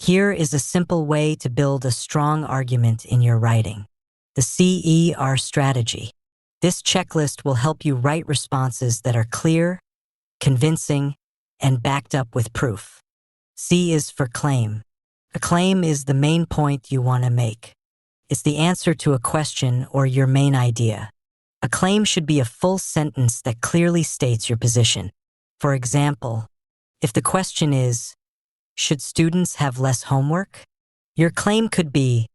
Here is a simple way to build a strong argument in your writing. The CER strategy. This checklist will help you write responses that are clear, convincing, and backed up with proof. C is for claim. A claim is the main point you want to make. It's the answer to a question or your main idea. A claim should be a full sentence that clearly states your position. For example, if the question is, should students have less homework? Your claim could be,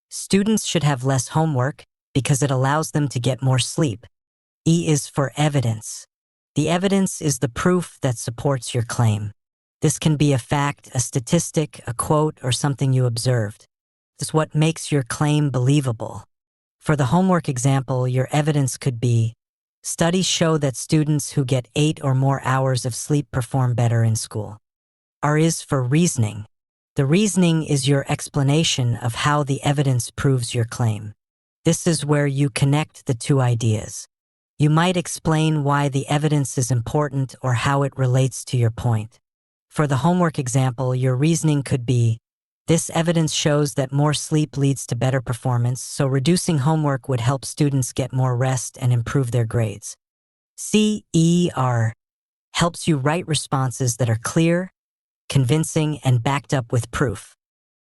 students should have less homework because it allows them to get more sleep. E is for evidence. The evidence is the proof that supports your claim. This can be a fact, a statistic, a quote, or something you observed. This is what makes your claim believable. For the homework example, your evidence could be, studies show that students who get 8 or more hours of sleep perform better in school. R is for reasoning. The reasoning is your explanation of how the evidence proves your claim. This is where you connect the two ideas. You might explain why the evidence is important or how it relates to your point. For the homework example, your reasoning could be, this evidence shows that more sleep leads to better performance, so reducing homework would help students get more rest and improve their grades. CER helps you write responses that are clear, convincing, and backed up with proof.